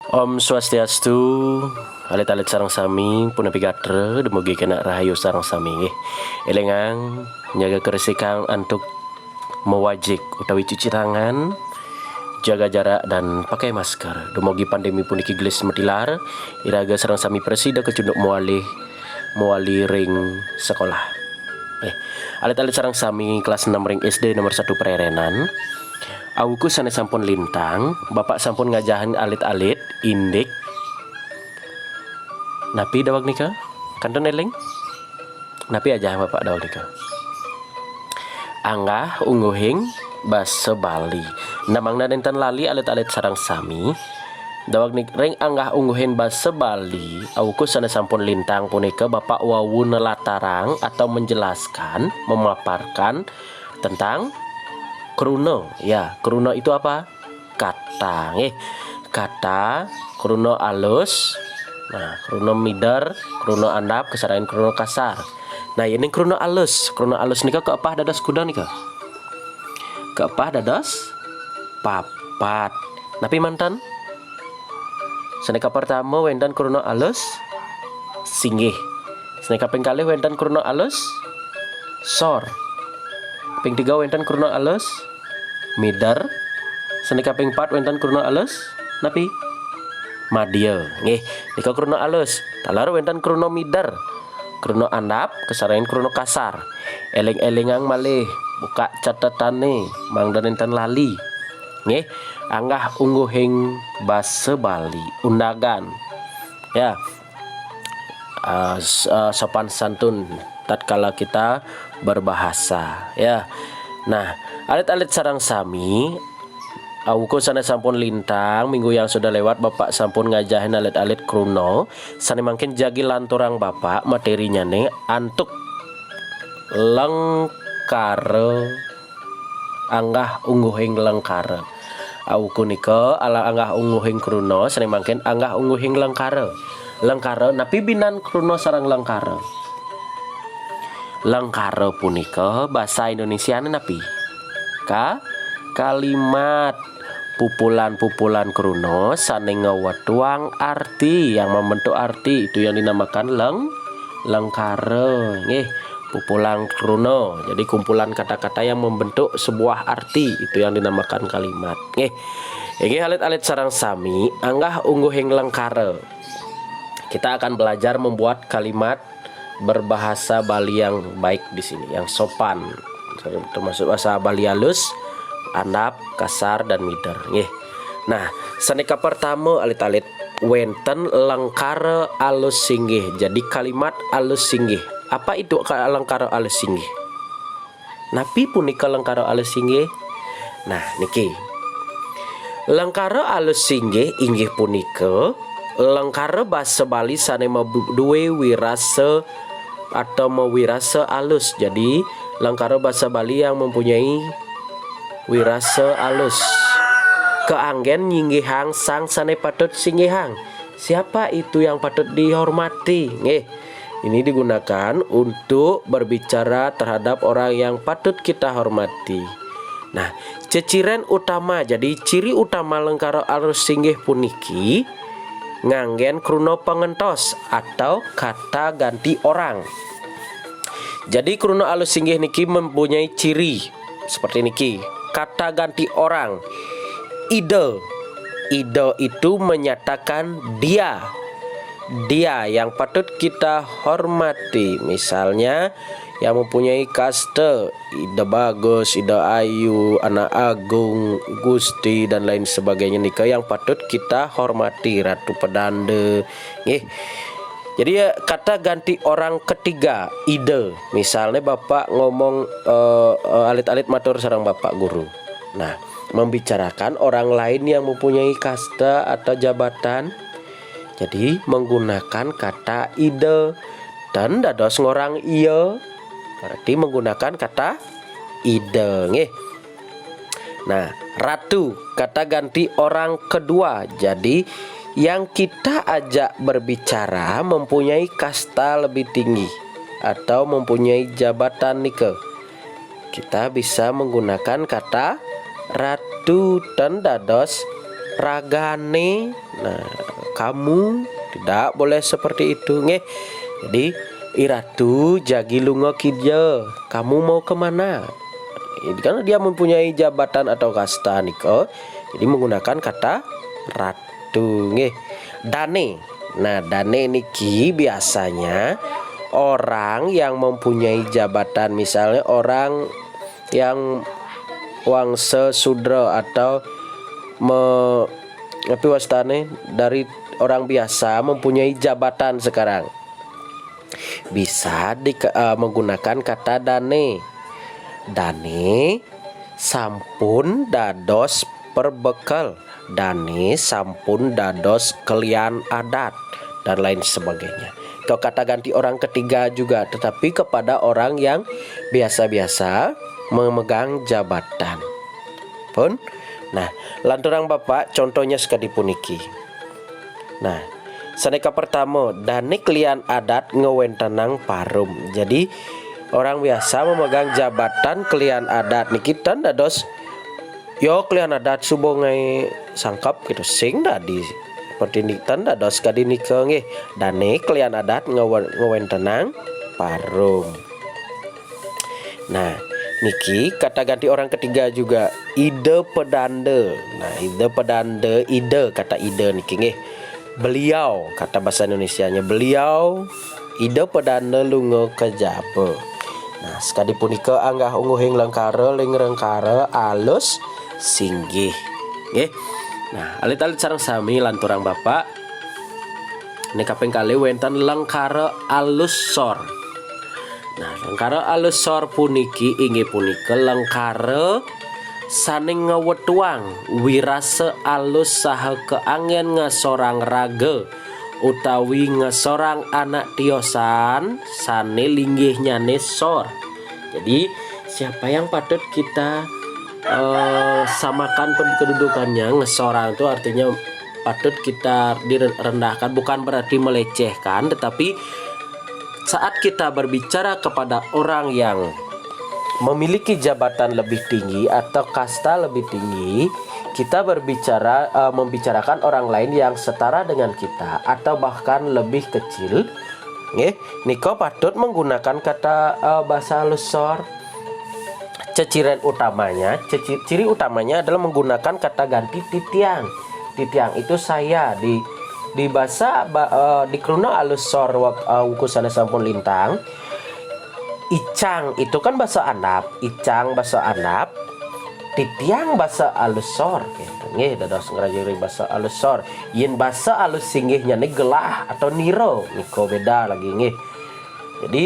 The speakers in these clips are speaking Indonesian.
Om Swastiastu, alit-alit sarang sami, punapi gatra, dumugi kena rahayu sarang sami. Elengang, nyaga keresikang antuk mewajik utawi cuci tangan, jaga jarak dan pakai masker. Dumugi pandemi puniki gelis metilar, iraga sarang sami presida kecunduk muali ring sekolah. Alit-alit sarang sami kelas 6 ring SD nomor 1 Pererenan. Awuku sana sampun lintang, bapak sampun ngajahan alit-alit, indik. Napi dawag nika, kanton eleng. Napi aja bapak dawag nika. Anggah ungguhing basa Bali. Namang nadentan lali alit-alit sarang sami. Dawag nik ring anggah ungguhin basa Bali. Awuku sana sampun lintang punika bapak wawu nelatarang atau menjelaskan, memaparkan tentang Kruno, ya kruno itu apa? Kata, kata kruno alus, nah kruno mider, kruno andap, kesarain kruno kasar. Nah ini kruno alus nika keepah dadas kuda nika, keepah dadas papat. Napi mantan, seneka pertama wendan kruno alus, singgih. Seneka pengkali wendan kruno alus, sor. Ping 3 wendan kruno alus, mider. Seneka ping 4 wendan kruno alus, napi? Madya. Nggih, nika kruno alus. Talar wendan kruno mider. Kruno andap, kesarain kruno kasar. Eling-elingang malih, buka catatane, mangdan enten lali. Nggih, anggah ungguhing basa Bali, undagan. Ya. Sopan santun tatkala kita berbahasa, ya. Nah, alit-alit sarang sami, awuku sana sampun lintang, minggu yang sudah lewat bapak sampun ngajahin alit-alit kruno. Sane mangkin jagi lanturang bapak materinya nih antuk lengkare, anggah ungguhing lengkare. Awuku nika ala anggah ungguhing kruno, sane mangkin anggah ungguhing lengkare. Lengkare napi binan kruno sarang lengkare. Lengkare punika bahasa Indonesia napi? Kalimat pupulan-pupulan kruno saning ngewatuang arti yang membentuk arti itu yang dinamakan lengkare. Nggih, pupulan kruno. Jadi kumpulan kata-kata yang membentuk sebuah arti itu yang dinamakan kalimat. Nggih. Iki alit-alit sarang sami anggah ungguhing lengkare. Kita akan belajar membuat kalimat berbahasa Bali yang baik di sini, yang sopan, termasuk bahasa Bali halus, andap, kasar, dan mider. Nah, seneka pertama alit-alit wenten lengkare alus singgih. Jadi kalimat alus singgih. Apa itu lengkare alus singgih? Napi punika lengkare alus singgih? Nah, niki. Lengkare alus singgih inggih punika lengkare basa Bali sane duwe wirase atau mewirase alus. Jadi lengkare basa Bali yang mempunyai wirase alus. Keanggen nyinggihang sang sane patut singgihang. Siapa itu yang patut dihormati? Ini digunakan untuk berbicara terhadap orang yang patut kita hormati. Nah, ceciren utama, jadi ciri utama lengkare alus singgih puniki nganggen kruno pengentos atau kata ganti orang. Jadi kruno alus singgih niki mempunyai ciri seperti niki. Kata ganti orang. Ide itu menyatakan dia yang patut kita hormati. Misalnya yang mempunyai kaste, ide bagus, ide ayu, anak agung, gusti dan lain sebagainya nika yang patut kita hormati, ratu pedanda. Jadi kata ganti orang ketiga, ide. Misalnya bapak ngomong alit-alit matur sareng bapak guru. Nah, membicarakan orang lain yang mempunyai kasta atau jabatan. Jadi menggunakan kata ide. Dan dados ngorang iya, berarti menggunakan kata ide. Nah, ratu kata ganti orang kedua. Jadi yang kita ajak berbicara mempunyai kasta lebih tinggi atau mempunyai jabatan nike. Kita bisa menggunakan kata ratu dan dados ragane. Nah, kamu tidak boleh seperti itu nggih. Jadi iratu jagi lunga kidya, kamu mau kemana? Ini karena dia mempunyai jabatan atau kasta niko, jadi menggunakan kata ratu nggih. Dane. Nah, dane niki biasanya orang yang mempunyai jabatan, misalnya orang yang wangsa sudra atau tapi wastane dari orang biasa mempunyai jabatan sekarang. Bisa menggunakan kata dane. Dane sampun dados perbekal, dane sampun dados kelian adat, dan lain sebagainya. Atau kata ganti orang ketiga juga, tetapi kepada orang yang biasa-biasa memegang jabatan pun. Nah, lanturang bapak contohnya sekali puniki. Nah, saneka pertama dane kelian adat ngewentenang parum. Jadi orang biasa memegang jabatan kelian adat niki tan dados yo kelian adat subongai sangkap gitu sing dadi seperti ini tan dados kadi nika nggih dane kelian adat ngewentenang parum. Nah, niki kata ganti orang ketiga juga ide pedande. Nah, ide pedande, ide kata ide niki nggih. Beliau kata bahasa Indonesianya beliau ide pedande lunga ke Jawa. Nah, sekali punika anggah unguhing lengkara ling rengkara alus singgih nggih. Nah, alit-alit sareng sami lanturang bapak nek kaping kali wenten lengkara alus sor. Nah, lengkara alus sor puniki inggih punika lengkara saning ngewetuang wirase alus saha keangen ngesorang raga utawi ngesorang anak tiosan sane linggihnya nesor. Jadi siapa yang patut kita samakan kedudukannya, ngesorang itu artinya patut kita direndahkan, bukan berarti melecehkan, tetapi saat kita berbicara kepada orang yang memiliki jabatan lebih tinggi atau kasta lebih tinggi, kita membicarakan orang lain yang setara dengan kita atau bahkan lebih kecil. Niko patut menggunakan kata bahasa halus sor. Ciri utamanya adalah menggunakan kata ganti titiang. Titiang itu saya di bahasa di kruna halus sor wukusana sampun lintang. Icang itu kan bahasa Andap, icang bahasa Andap, titiang bahasa alusor gitu nggih dados ngrajari bahasa alusor. Yen bahasa alus singgihnya nih gelah atau niro niko beda lagi nggih. Jadi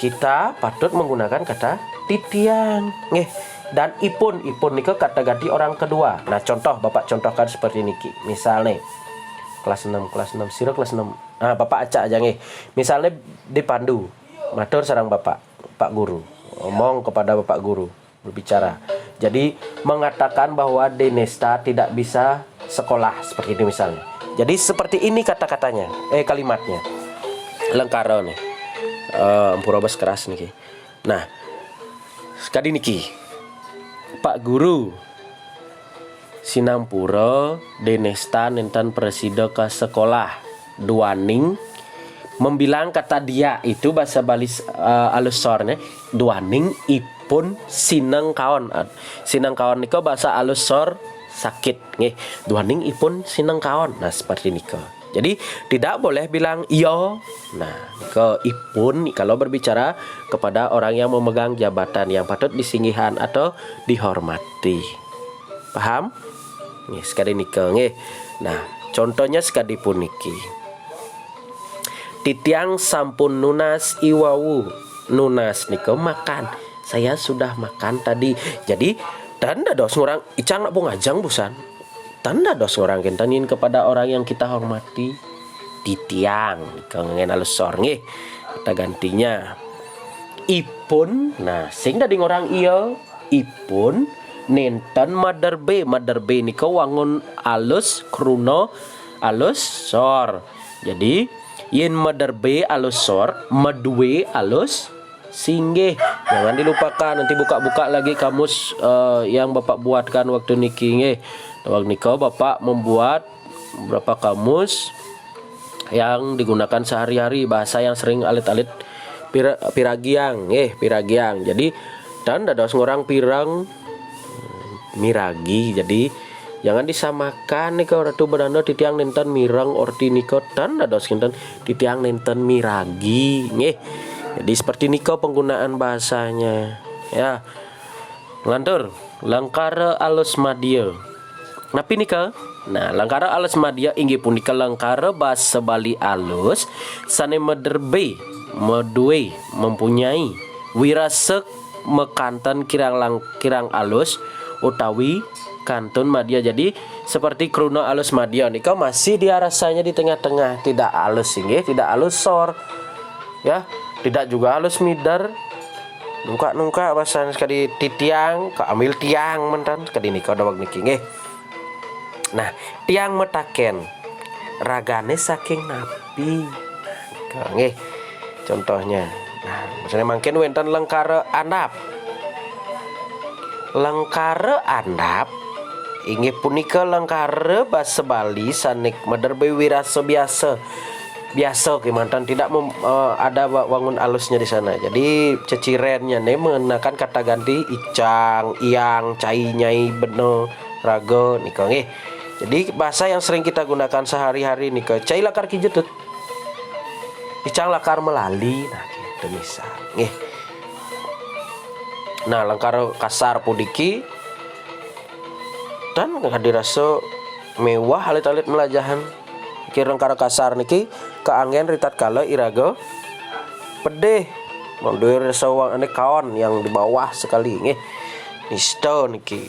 kita patut menggunakan kata titiang nggih. Dan ipun niko kata ganti orang kedua. Nah, contoh bapak contohkan seperti niki. Misalnya kelas 6 sira kelas 6. Nah, bapak acak aja nggih. Misalnya dipandu matur sareng bapak Pak Guru, ngomong kepada Bapak Guru, berbicara. Jadi mengatakan bahwa Denesta tidak bisa sekolah seperti ini misalnya. Jadi seperti ini kata-katanya, kalimatnya. Lengkara nih. Ampura bas keras niki. Nah, sekali niki. Pak Guru Sinampura Denesta nenten presida ke sekolah duaning membilang kata dia itu bahasa Bali alusornya duaning ipun sineng kaon. Sineng kaon niko bahasa alusor sakit nggih. Duaning ipun sineng kaon. Nah, seperti niko. Jadi tidak boleh bilang iyo. Nah, ke ipun kalau berbicara kepada orang yang memegang jabatan yang patut disinggihan atau dihormati. Paham? Nggih, sekali niko nggih. Nah, contohnya sekali puniki. Titiang sampun nunas iwawu. Nunas niko makan. Saya sudah makan tadi. Jadi tanda dos orang icang nak ngajang busan. Tanda dos orang kentanin kepada orang yang kita hormati. Titiang niko ngen alusor nggih. Kita gantinya ipun. Nah, sing dadi orang iya ipun nenten mother B niko wangun alus kruno alus sor. Jadi yen mother B alus sor, medwe alus singgih. Jangan dilupakan, nanti buka-buka lagi kamus yang Bapak buatkan waktu niki nggih. Dawang niko Bapak membuat beberapa kamus yang digunakan sehari-hari, bahasa yang sering alit-alit piragiang, piragiang. Jadi dan dados ngorang pirang miragi. Jadi jangan disamakan niko ratu bedana titiang nenten mirang orti niko dan dados kinten titiang nenten miragi. Jadi seperti niko penggunaan bahasanya ya. Lantur langkara alus madya. Napi nika? Nah, langkara alus madya inggih punika langkara basa Bali alus sane mederbe medue mempunyai wirasek mekanten kirang alus utawi kantun madya. Jadi seperti kruna alus madya nika masih dia rasanya di tengah-tengah, tidak alus inggih, tidak alus sor. Ya, tidak juga alus midar. Nungka bahasan sekali titiang keambil tiang mentan sekali nika dawag niki nggih. Nah, tiang metaken ragane saking napi. Nggih. Contohnya. Nah, misalnya mangken wenten lengkara andap. Lengkara andap inggih punika lengkara basa Bali sanik mederbe wirasa biasa. Biasa kemantan tidak ada wangun alusnya di sana. Jadi cecirennya nih mengenakan kata ganti icang, iang, cai, nyai, beno, rago nika nggih. Jadi bahasa yang sering kita gunakan sehari-hari nika cai lakar kijetut. Icang lakar melali. Nah, gitu misal nggih. Nah, langkar kasar pudiki dan dirasa mewah alit-alit melajahan. Kirang karo kasar niki keangen ritat kala iraga pedeh mandur sawang ane kawan yang di bawah sekali nggih nista niki.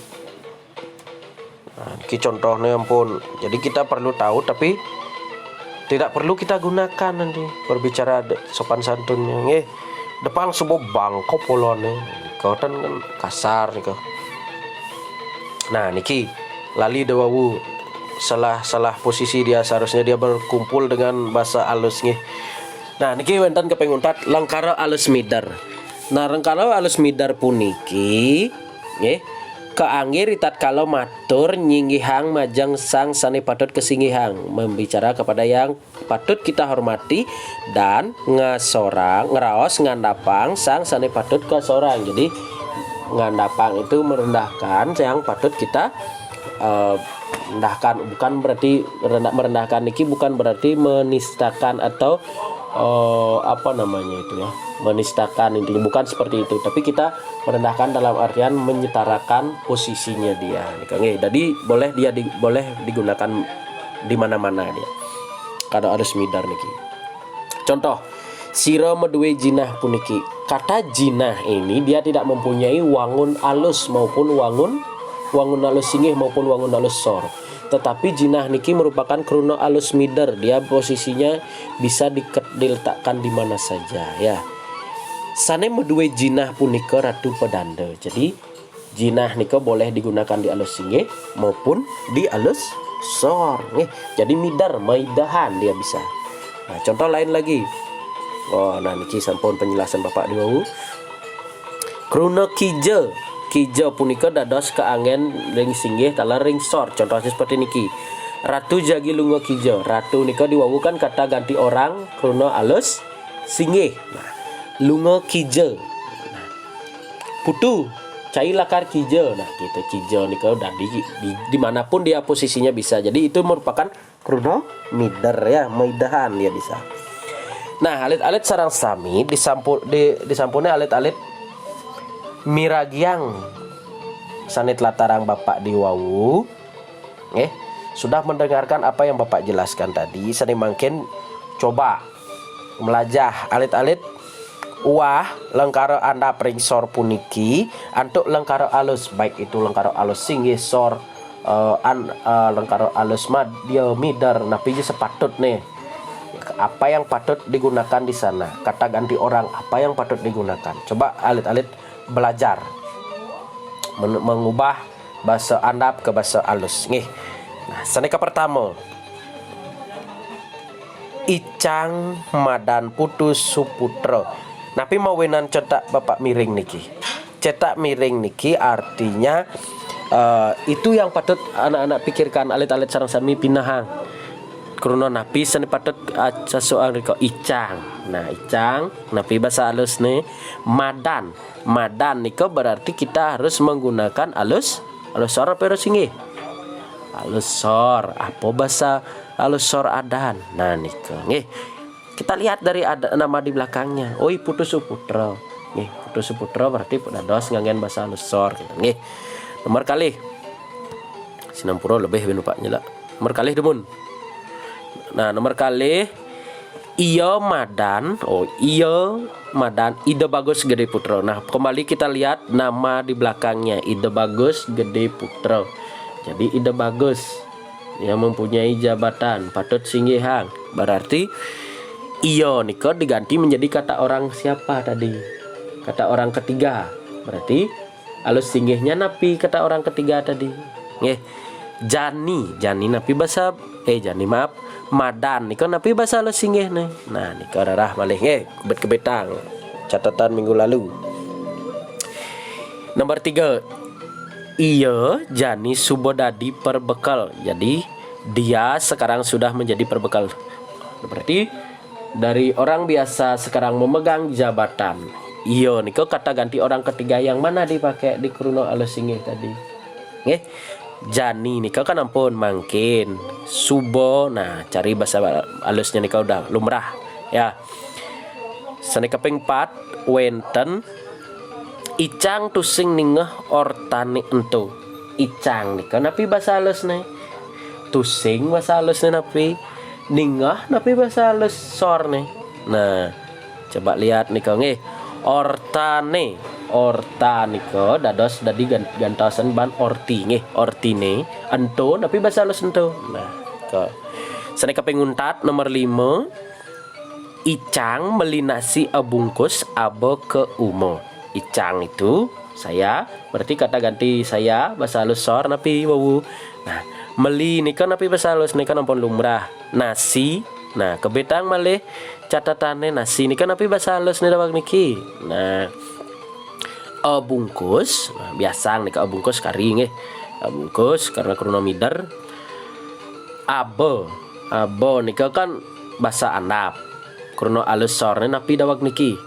Nah, niki contohnya ampun. Jadi kita perlu tahu tapi tidak perlu kita gunakan nanti berbicara sopan santunnya nggih. Depan sebuah bangko polone kau kan kasar niko. Nah, niki lali dawawu salah posisi dia, seharusnya dia berkumpul dengan bahasa alus nggih. Nah, niki wonten kepenguntat langkara alus midar. Nah, langkara alus midar puniki nggih kaangge ritat kalau matur nyinggihang majang sang sane patut kesingihang, membicara kepada yang patut kita hormati dan ngasorang ngeraos ngandapang sang sane patut kasorang. Jadi ngandapang itu merendahkan yang patut kita merendahkan, bukan berarti merendahkan niki bukan berarti menistakan atau apa namanya itu ya, menistakan, intinya bukan seperti itu, tapi kita merendahkan dalam artian menyetarakan posisinya dia nggih. Jadi boleh digunakan di mana-mana dia kalau harus midar niki. Contoh sira medue jinah puniki. Kata jinah ini dia tidak mempunyai wangun alus maupun wangun alus singgih maupun wangun alus sor. Tetapi jinah niki merupakan kruna alus mider. Dia posisinya bisa diletakkan di mana saja ya. Sane medue jinah punika ratu pedanda. Jadi jinah nika boleh digunakan di alus singgih maupun di alus sor nggih. Jadi midar, maidahan dia bisa. Nah, contoh lain lagi. Oh, nah niki sampun penjelasan Bapak di wau. Kruna kija punika dados keangen ring singgih tala ring sor. Contohnya seperti niki. Ratu jagi lunga kija. Ratu nika diwawukan kata ganti orang kruna alus singgih. Nah, lunga kija. Nah, putu cai lakar kija. Nah, gitu kija nika udah dimanapun dia posisinya bisa. Jadi itu merupakan kruna mider ya, maidahan dia bisa. Nah, alit-alit sarang sami disampune alit-alit miragiang sanit latarang Bapak di wau. Sudah mendengarkan apa yang Bapak jelaskan tadi. Sani mangken coba melajah alit-alit uah lengkara andap ring sor puniki antuk lengkara alus, baik itu lengkara alus singgih sor lengkara alus madya midar. Nah, piji sepatut nih apa yang patut digunakan di sana, kata ganti orang apa yang patut digunakan. Coba alit-alit belajar mengubah bahasa andap ke bahasa alus nggih. Nah, saneka pertama icang madan putus suputra. Napi mawenan cetak Bapak miring niki. Cetak miring niki artinya Itu yang patut anak-anak pikirkan alit-alit sareng sami pinahang. Krono napi seni patut sesuatu riko icang. Nah, icang napi bahasa halus nih madan. Madan niko berarti kita harus menggunakan alus sor apa singgih? Alus sor. Apa bahasa alus sor adan? Nah, niko nggih. Kita lihat dari ada nama di belakangnya. Oi putu suputra. Nggih, putu suputra berarti dados nganggen bahasa alus sor gitu. Nggih. Nomor kali. Sinampura lebih benupaknya lah. Nomor kali demun. Nah, nomor kali iya madan, Ide Bagus Gede Putra. Nah, kembali kita lihat nama di belakangnya Ide Bagus Gede Putra. Jadi Ide Bagus yang mempunyai jabatan patut singgihang. Berarti iya niko diganti menjadi kata orang siapa tadi? Kata orang ketiga. Berarti alus singgihnya napi kata orang ketiga tadi. Nggih. Jani napi bahasa Madan niko napi bahasa alus singgih nih. Nah, niko rarah malih nggih kebet-kebetang. Catatan minggu lalu. Nomor 3. Iya, Jani Subodadi perbekal. Jadi dia sekarang sudah menjadi perbekal. Berarti dari orang biasa sekarang memegang jabatan. Iya, niko kata ganti orang ketiga yang mana dipakai di kuruna alus singgih tadi. Nggih. Jani niko kan ampun mangkin. Subo, nah cari bahasa alusnya niko udah lumrah ya. Sane kaping 4 wenten icang tusing ningeh ortane ento. Icang niko napi bahasa alus nih. Tusing bahasa alus nih napi. Ningeh napi bahasa alus sor nih. Nah, coba lihat niko nggih. Orta niko dados dadi gantosan ban orti nggih. Ortine ento napi bahasa halus ento. Nah, ke sane kaping 4 nomor 5 icang melinasi abungkus abo ke umo. Icang itu saya, berarti kata ganti saya bahasa halus sor napi wawu. Nah, meli niko napi bahasa halus niko ampun lumrah. Nasi, nah kebetang malih catatannya nasi niko napi bahasa halus nih dawak niki. Nah, bungkus, nah, biasa nih bungkus kari nggih. Bungkus karena kronomider. Abo nika kan bahasa andap. Krono alus sorne napi dawak niki.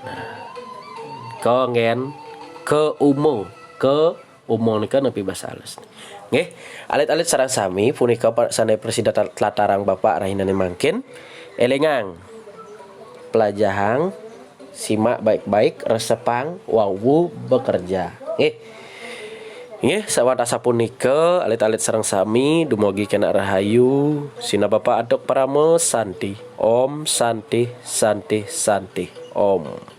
Nah, kongen ke umo nika napi bahasa alus. Nggih, alit-alit sareng sami punika sane presida tlatarang Bapak Rahinane mangkin. Elengang pelajahang simak baik-baik resepang wawu bekerja. Nggih sawat asapunika alit-alit sareng sami dumugi kena rahayu sina Bapak Adok Paramo santi. Om santi santi santi. Om.